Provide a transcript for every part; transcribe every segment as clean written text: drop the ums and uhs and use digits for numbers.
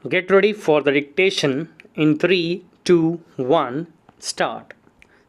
Get ready for the dictation in 3, 2, 1, start.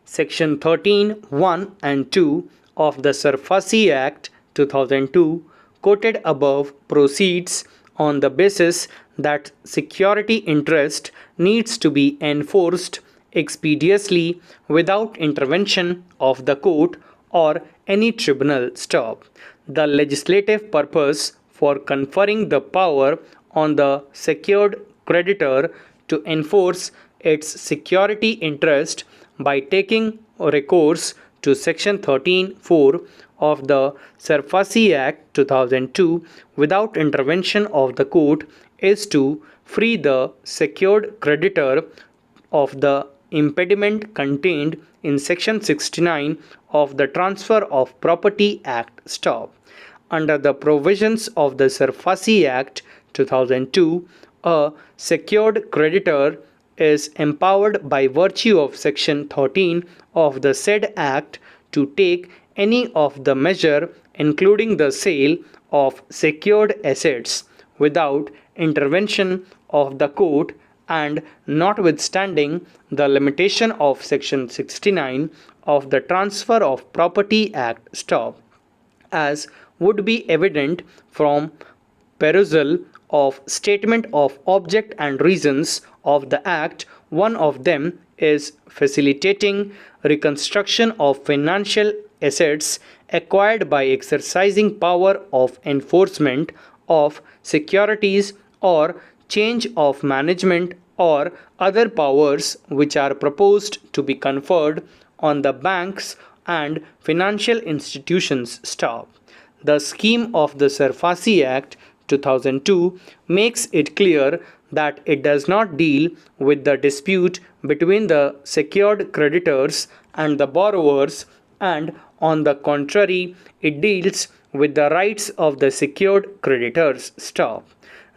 Section 13, 1 and 2 of the Sarfasi Act 2002 quoted above proceeds on the basis that security interest needs to be enforced expeditiously without intervention of the court or any tribunal. Stop. The legislative purpose for conferring the power on the secured creditor to enforce its security interest by taking recourse to Section 13(4) of the Sarfasi Act 2002 without intervention of the court is to free the secured creditor of the impediment contained in Section 69 of the Transfer of Property Act. Stop. Under the provisions of the Sarfasi Act 2002, a secured creditor is empowered by virtue of Section 13 of the said Act to take any of the measure including the sale of secured assets without intervention of the court and notwithstanding the limitation of Section 69 of the Transfer of Property Act. Stop. As would be evident from perusal of statement of object and reasons of the Act, one of them is facilitating reconstruction of financial assets acquired by exercising power of enforcement of securities or change of management or other powers which are proposed to be conferred on the banks and financial institutions. Stop. The scheme of the Sarfasi Act 2002 makes it clear that it does not deal with the dispute between the secured creditors and the borrowers, and on the contrary, it deals with the rights of the secured creditors. Stop.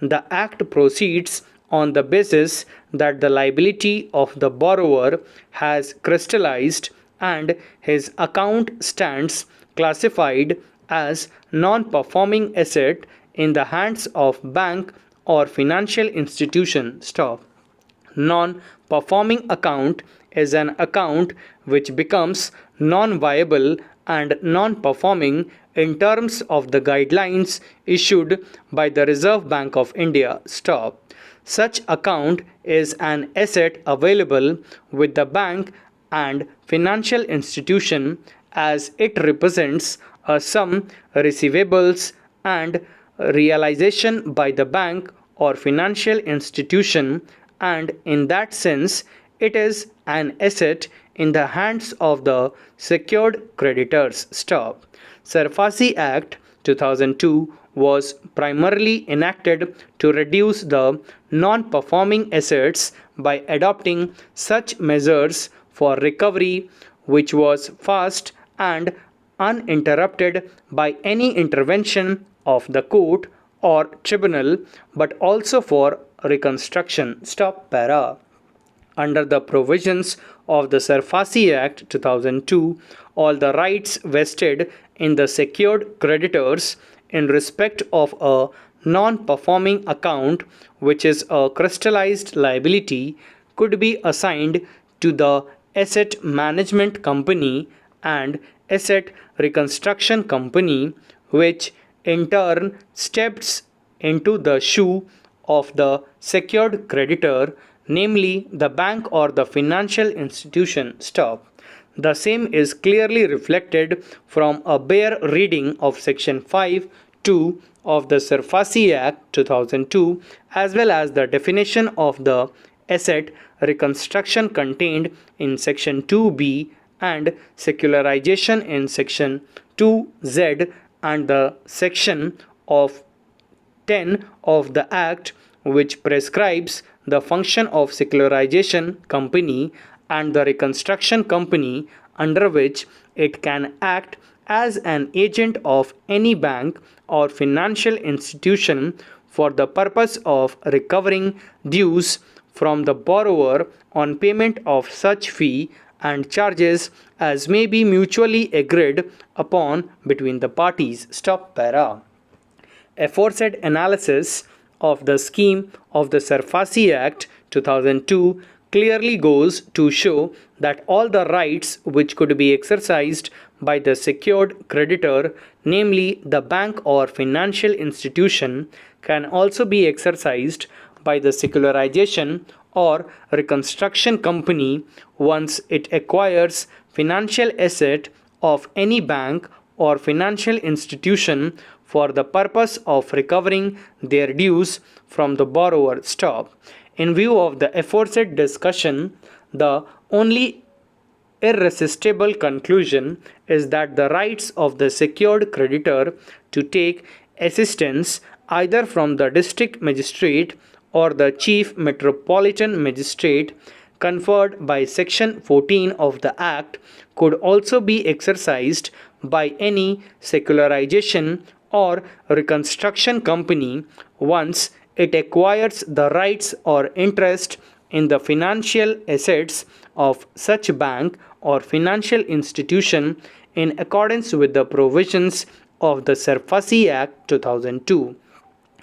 The Act proceeds on the basis that the liability of the borrower has crystallized and his account stands classified as non-performing asset in the hands of bank or financial institution. Stop. Non-performing account is an account which becomes non-viable and non-performing in terms of the guidelines issued by the Reserve Bank of India. Stop. Such account is an asset available with the bank and financial institution as it represents a sum receivables and realization by the bank or financial institution, and in that sense it is an asset in the hands of the secured creditors. Stop. Sarfasi Act 2002 was primarily enacted to reduce the non-performing assets by adopting such measures for recovery which was fast and uninterrupted by any intervention of the court or tribunal, but also for reconstruction. Stop para. Under the provisions of the Sarfasi Act 2002, all the rights vested in the secured creditors in respect of a non-performing account which is a crystallized liability could be assigned to the asset management company and asset reconstruction company, which in turn steps into the shoe of the secured creditor, namely the bank or the financial institution. Stop. The same is clearly reflected from a bare reading of Section 5(2) of the Sarfasi Act 2002, as well as the definition of the asset reconstruction contained in Section 2B and secularization in Section 2Z, and the section of 10 of the Act which prescribes the function of secularization company and the reconstruction company, under which it can act as an agent of any bank or financial institution for the purpose of recovering dues from the borrower on payment of such fee and charges as may be mutually agreed upon between the parties. Stop para. Aforesaid analysis of the scheme of the SARFAESI Act 2002 clearly goes to show that all the rights which could be exercised by the secured creditor, namely the bank or financial institution, can also be exercised by the secularization or reconstruction company once it acquires financial asset of any bank or financial institution for the purpose of recovering their dues from the borrower. Stop. In view of the aforesaid discussion, the only irresistible conclusion is that the rights of the secured creditor to take assistance either from the district magistrate or the chief metropolitan magistrate conferred by section 14 of the act could also be exercised by any secularization or reconstruction company once it acquires the rights or interest in the financial assets of such bank or financial institution in accordance with the provisions of the SARFAESI Act 2002,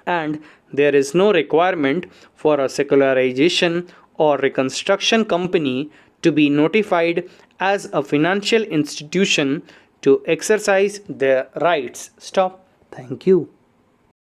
and there is no requirement for a secularization or reconstruction company to be notified as a financial institution to exercise their rights. Stop. Thank you.